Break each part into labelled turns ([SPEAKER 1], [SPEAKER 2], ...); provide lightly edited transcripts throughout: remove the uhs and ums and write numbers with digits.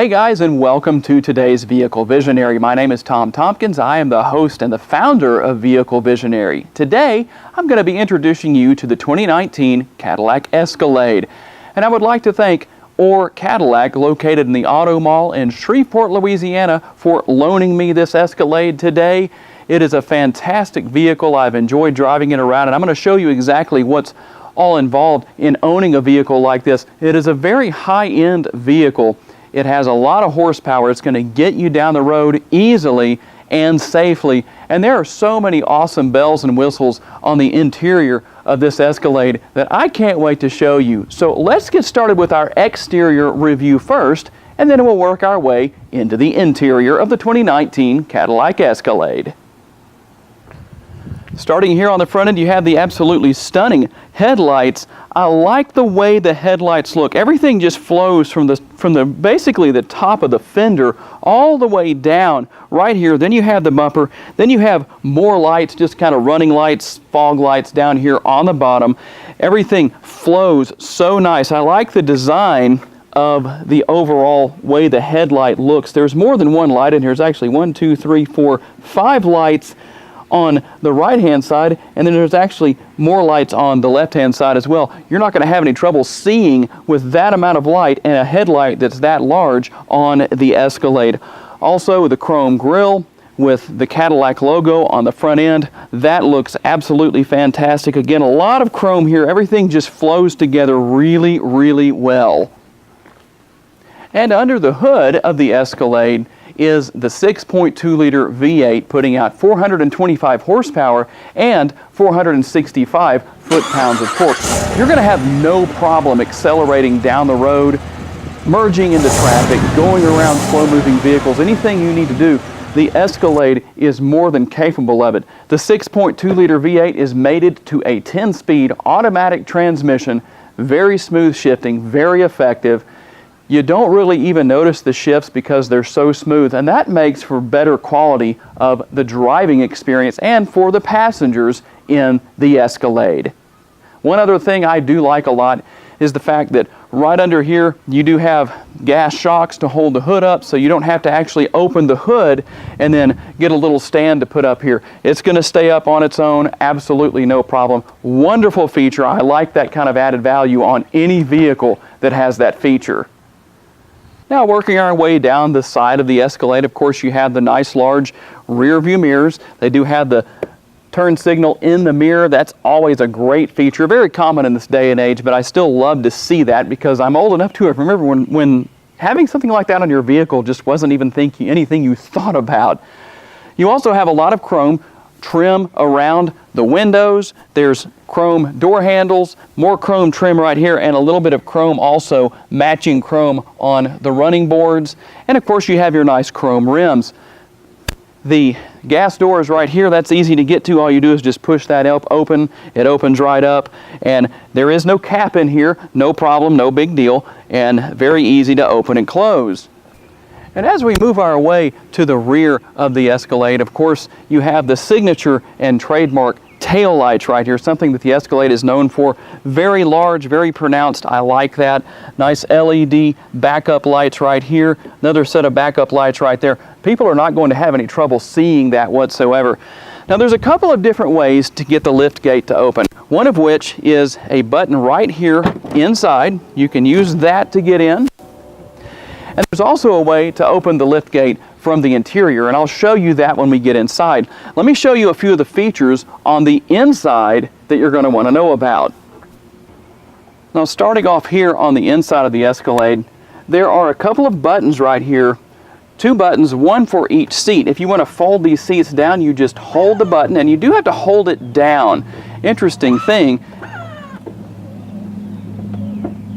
[SPEAKER 1] Hey guys, and welcome to today's Vehicle Visionary. My name is Tom Tompkins. I am the host and the founder of Vehicle Visionary. Today, I'm going to be introducing you to the 2019 Cadillac Escalade. And I would like to thank Orr Cadillac, located in the Auto Mall in Shreveport, Louisiana, for loaning me this Escalade today. It is a fantastic vehicle. I've enjoyed driving it around, and I'm going to show you exactly what's all involved in owning a vehicle like this. It is a very high-end vehicle. It has a lot of horsepower. It's going to get you down the road easily and safely. And there are so many awesome bells and whistles on the interior of this Escalade that I can't wait to show you. So let's get started with our exterior review first, and then we'll work our way into the interior of the 2019 Cadillac Escalade. Starting here on the front end, you have the absolutely stunning headlights. I like the way the headlights look. Everything just flows from basically the top of the fender all the way down right here. Then you have the bumper. Then you have more lights, just kind of running lights, fog lights down here on the bottom. Everything flows so nice. I like the design of the overall way the headlight looks. There's more than one light in here. There's actually 1, 2, 3, 4, 5 lights on the right-hand side, and then there's actually more lights on the left-hand side as well. You're not going to have any trouble seeing with that amount of light and a headlight that's that large on the Escalade. Also, the chrome grille with the Cadillac logo on the front end, that looks absolutely fantastic. Again, a lot of chrome here. Everything just flows together really, really well. And under the hood of the Escalade is the 6.2-liter V8 putting out 425 horsepower and 465 foot-pounds of torque. You're going to have no problem accelerating down the road, merging into traffic, going around slow-moving vehicles, anything you need to do. The Escalade is more than capable of it. The 6.2-liter V8 is mated to a 10-speed automatic transmission, very smooth shifting, very effective. You don't really even notice the shifts because they're so smooth, and that makes for better quality of the driving experience and for the passengers in the Escalade. One other thing I do like a lot is the fact that right under here you do have gas shocks to hold the hood up, so you don't have to actually open the hood and then get a little stand to put up here. It's going to stay up on its own, absolutely no problem. Wonderful feature. I like that kind of added value on any vehicle that has that feature. Now, working our way down the side of the Escalade, of course, you have the nice large rear view mirrors. They do have the turn signal in the mirror. That's always a great feature, very common in this day and age, but I still love to see that because I'm old enough to remember when having something like that on your vehicle just wasn't even anything you thought about. You also have a lot of chrome trim around the windows. There's chrome door handles, more chrome trim right here, and a little bit of chrome also, matching chrome on the running boards. And of course you have your nice chrome rims. The gas door is right here. That's easy to get to. All you do is just push that open. It opens right up, and there is no cap in here. No problem, no big deal, and very easy to open and close. And as we move our way to the rear of the Escalade, of course, you have the signature and trademark tail lights right here, something that the Escalade is known for. Very large, very pronounced. I like that. Nice LED backup lights right here. Another set of backup lights right there. People are not going to have any trouble seeing that whatsoever. Now, there's a couple of different ways to get the lift gate to open. One of which is a button right here inside. You can use that to get in. And there's also a way to open the lift gate from the interior, and I'll show you that when we get inside. Let me show you a few of the features on the inside that you're going to want to know about. Now, starting off here on the inside of the Escalade, there are a couple of buttons right here, 2 buttons, one for each seat. If you want to fold these seats down, you just hold the button, and you do have to hold it down. Interesting thing,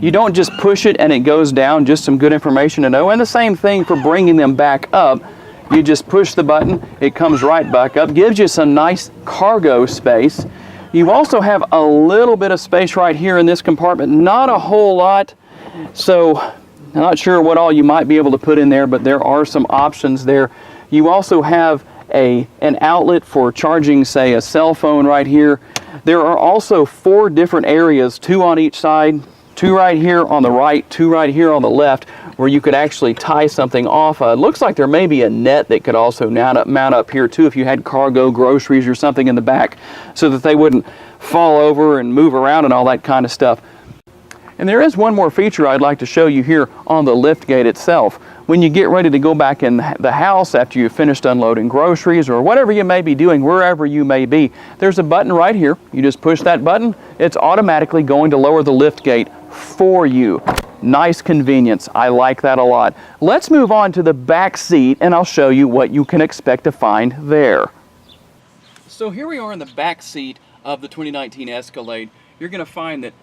[SPEAKER 1] you don't just push it and it goes down, just some good information to know. And the same thing for bringing them back up. You just push the button, it comes right back up, gives you some nice cargo space. You also have a little bit of space right here in this compartment, not a whole lot. So I'm not sure what all you might be able to put in there, but there are some options there. You also have an outlet for charging, say, a cell phone right here. There are also 4 different areas, 2 on each side, two right here on the right, two right here on the left, where you could actually tie something off. It looks like there may be a net that could also mount up here too if you had cargo, groceries, or something in the back, so that they wouldn't fall over and move around and all that kind of stuff. And there is one more feature I'd like to show you here on the lift gate itself. When you get ready to go back in the house after you've finished unloading groceries or whatever you may be doing, wherever you may be, there's a button right here. You just push that button, it's automatically going to lower the lift gate for you. Nice convenience. I like that a lot. Let's move on to the back seat and I'll show you what you can expect to find there. So here we are in the back seat of the 2019 Escalade. You're going to find that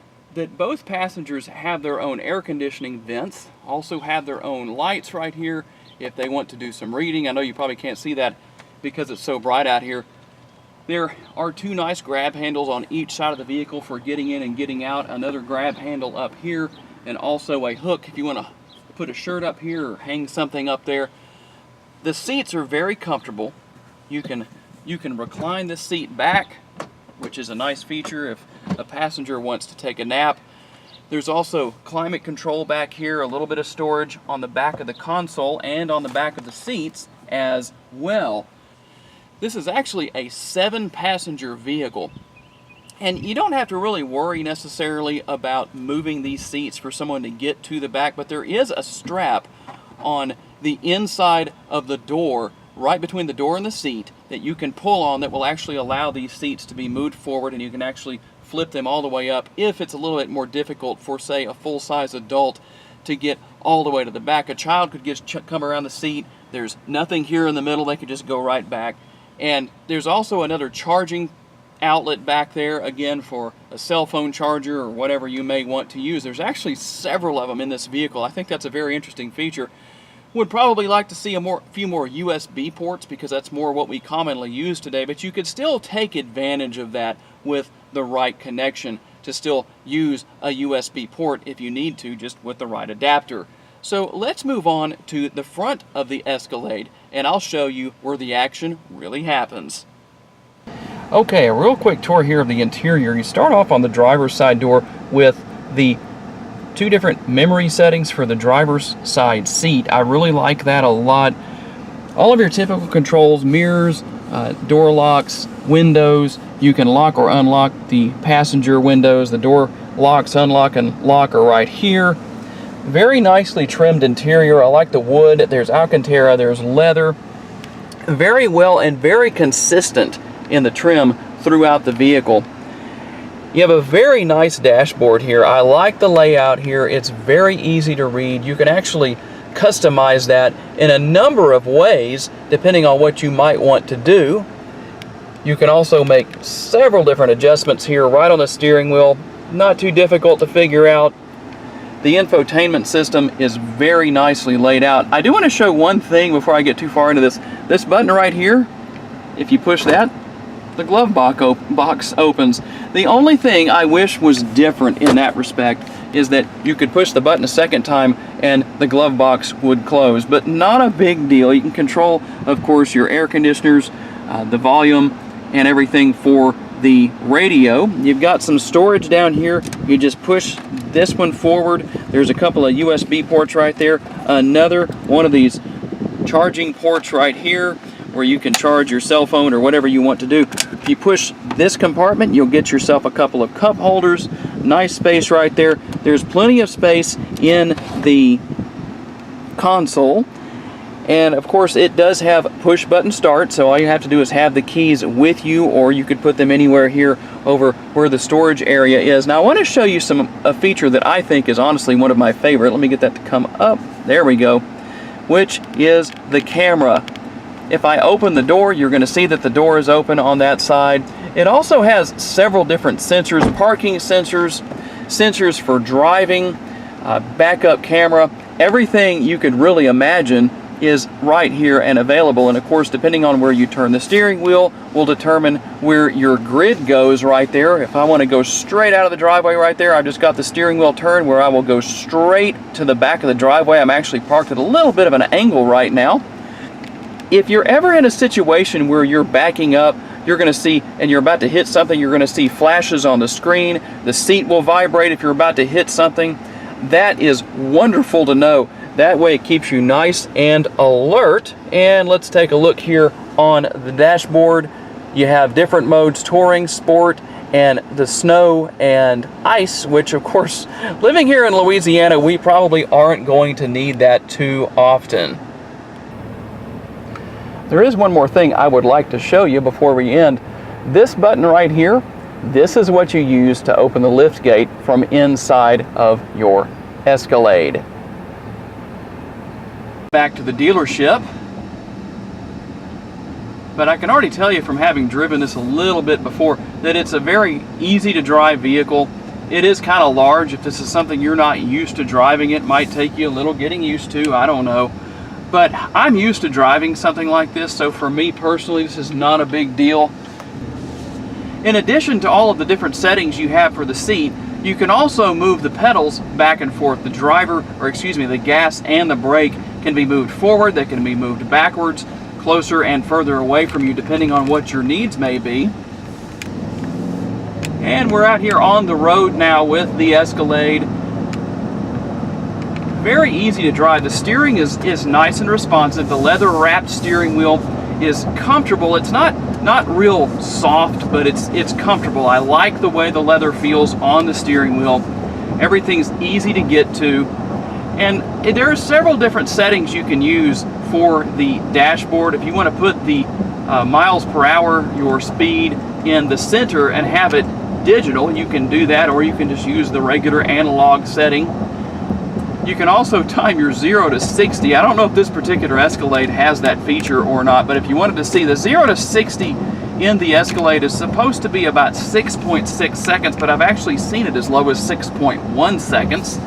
[SPEAKER 1] both passengers have their own air conditioning vents, also have their own lights right here if they want to do some reading. I know you probably can't see that because it's so bright out here. There are two nice grab handles on each side of the vehicle for getting in and getting out, another grab handle up here, and also a hook if you want to put a shirt up here or hang something up there. The seats are very comfortable. You can recline the seat back, which is a nice feature if a passenger wants to take a nap. There's also climate control back here, a little bit of storage on the back of the console and on the back of the seats as well. This is actually a 7-passenger vehicle, and you don't have to really worry necessarily about moving these seats for someone to get to the back, but there is a strap on the inside of the door, right between the door and the seat, that you can pull on that will actually allow these seats to be moved forward, and you can actually flip them all the way up if it's a little bit more difficult for, say, a full-size adult to get all the way to the back. A child could just come around the seat. There's nothing here in the middle. They could just go right back. And there's also another charging outlet back there, again, for a cell phone charger or whatever you may want to use. There's actually several of them in this vehicle. I think that's a very interesting feature. Would probably like to see a few more USB ports, because that's more what we commonly use today, but you could still take advantage of that with the right connection to still use a USB port if you need to, just with the right adapter. So let's move on to the front of the Escalade and I'll show you where the action really happens. Okay, a real quick tour here of the interior. You start off on the driver's side door with the two different memory settings for the driver's side seat. I really like that a lot. All of your typical controls, mirrors, door locks, windows. You can lock or unlock the passenger windows. The door locks, unlock, and lock are right here. Very nicely trimmed interior. I like the wood. There's Alcantara, there's leather. Very well and very consistent in the trim throughout the vehicle. You have a very nice dashboard here. I like the layout here. It's very easy to read. You can actually customize that in a number of ways depending on what you might want to do. You can also make several different adjustments here right on the steering wheel. Not too difficult to figure out. The infotainment system is very nicely laid out. I do want to show one thing before I get too far into this. This button right here, if you push that, the glove box opens. The only thing I wish was different in that respect is that you could push the button a second time and the glove box would close, but not a big deal. You can control, of course, your air conditioners, the volume, and everything for the radio. You've got some storage down here. You just push this one forward. There's a couple of USB ports right there. Another one of these charging ports right here where you can charge your cell phone or whatever you want to do. If you push this compartment, you'll get yourself a couple of cup holders. Nice space right there. There's plenty of space in the console. And of course it does have push button start, so all you have to do is have the keys with you, or you could put them anywhere here over where the storage area is. Now I want to show you a feature that I think is honestly one of my favorite. Let me get that to come up. There we go. Which is the camera. If I open the door, you're going to see that the door is open on that side. It also has several different sensors, parking sensors, sensors for driving, backup camera. Everything you could really imagine is right here and available. And of course, depending on where you turn the steering wheel will determine where your grid goes right there. If I want to go straight out of the driveway right there, I've just got the steering wheel turned where I will go straight to the back of the driveway. I'm actually parked at a little bit of an angle right now. If you're ever in a situation where you're backing up you're going to see, and you're about to hit something, you're going to see flashes on the screen. The seat will vibrate if you're about to hit something. That is wonderful to know. That way it keeps you nice and alert. And let's take a look here on the dashboard. You have different modes: touring, sport, and the snow and ice, which of course, living here in Louisiana, we probably aren't going to need that too often. There is one more thing I would like to show you before we end. This button right here, this is what you use to open the lift gate from inside of your Escalade. Back to the dealership. But I can already tell you from having driven this a little bit before that it's a very easy to drive vehicle. It is kind of large. If this is something you're not used to driving, it might take you a little getting used to, I don't know. But I'm used to driving something like this, so for me personally, this is not a big deal. In addition to all of the different settings you have for the seat, you can also move the pedals back and forth. The gas and the brake can be moved forward, they can be moved backwards, closer and further away from you, depending on what your needs may be. And we're out here on the road now with the Escalade. Very easy to drive. The steering is nice and responsive. The leather-wrapped steering wheel is comfortable. It's not real soft, but it's comfortable. I like the way the leather feels on the steering wheel. Everything's easy to get to. And there are several different settings you can use for the dashboard. If you want to put the miles per hour, your speed, in the center and have it digital, you can do that, or you can just use the regular analog setting. You can also time your 0 to 60. I don't know if this particular Escalade has that feature or not, but if you wanted to see, the 0 to 60 in the Escalade is supposed to be about 6.6 seconds, but I've actually seen it as low as 6.1 seconds.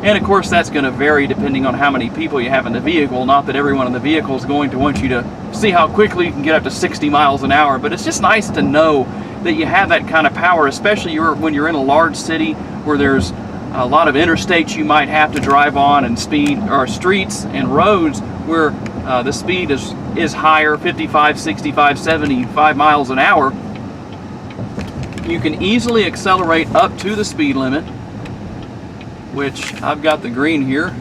[SPEAKER 1] And of course that's going to vary depending on how many people you have in the vehicle. Not that everyone in the vehicle is going to want you to see how quickly you can get up to 60 miles an hour, but it's just nice to know that you have that kind of power, especially when you're in a large city where there's a lot of interstates you might have to drive on, and streets and roads where the speed is higher, 55, 65, 75 miles an hour. You can easily accelerate up to the speed limit, which I've got the green here.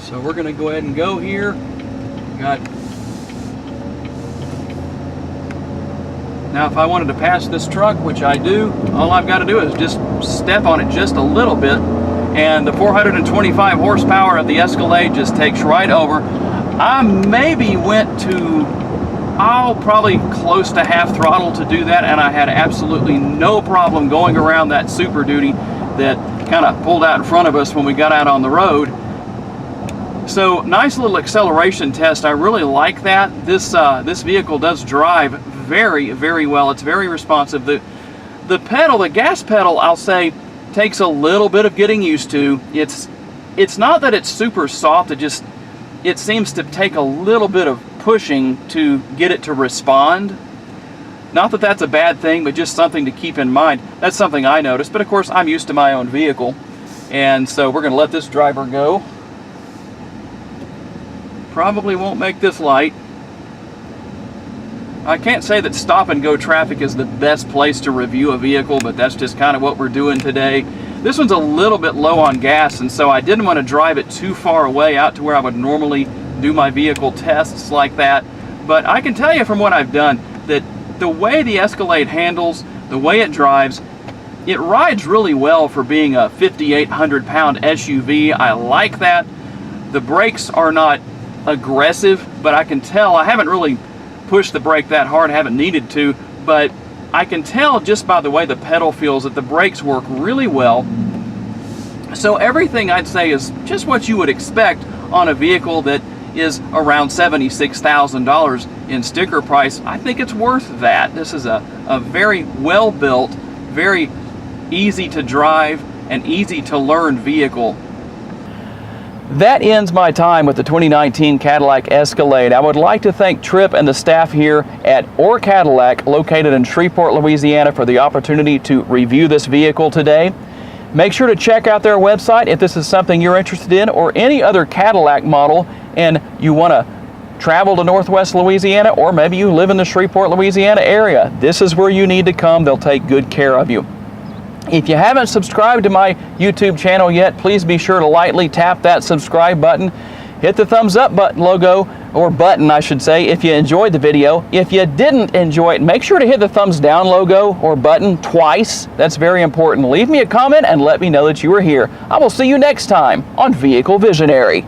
[SPEAKER 1] So we're going to go ahead and go here. Now if I wanted to pass this truck, which I do, all I've got to do is just step on it just a little bit, and the 425 horsepower of the Escalade just takes right over. I maybe went to, probably close to half throttle to do that, and I had absolutely no problem going around that Super Duty that kind of pulled out in front of us when we got out on the road. So nice little acceleration test. I really like that. This vehicle does drive very, very well. It's very responsive. The gas pedal, I'll say, takes a little bit of getting used to. It's not that it's super soft. It seems to take a little bit of pushing to get it to respond. Not that that's a bad thing, but just something to keep in mind. That's something I noticed, but of course I'm used to my own vehicle, and so we're going to let this driver go. Probably won't make this light. I can't say that stop and go traffic is the best place to review a vehicle, but that's just kind of what we're doing today. This one's a little bit low on gas, and so I didn't want to drive it too far away out to where I would normally do my vehicle tests like that. But I can tell you from what I've done that the way the Escalade handles, the way it drives, it rides really well for being a 5,800 pound SUV. I like that. The brakes are not aggressive, but I can tell, I haven't really pushed the brake that hard, haven't needed to, but I can tell just by the way the pedal feels that the brakes work really well. So everything I'd say is just what you would expect on a vehicle that is around $76,000 in sticker price. I think it's worth that. This is a very well built, very easy to drive and easy to learn vehicle. That ends my time with the 2019 Cadillac Escalade. I would like to thank Tripp and the staff here at Or Cadillac, located in Shreveport, Louisiana, for the opportunity to review this vehicle today. Make sure to check out their website if this is something you're interested in, or any other Cadillac model and you want to travel to Northwest Louisiana, or maybe you live in the Shreveport, Louisiana area, this is where you need to come. They'll take good care of you. If you haven't subscribed to my YouTube channel yet, please be sure to lightly tap that subscribe button. Hit the thumbs up button logo, or button I should say, if you enjoyed the video. If you didn't enjoy it, make sure to hit the thumbs down logo or button twice. That's very important. Leave me a comment and let me know that you were here. I will see you next time on Vehicle Visionary.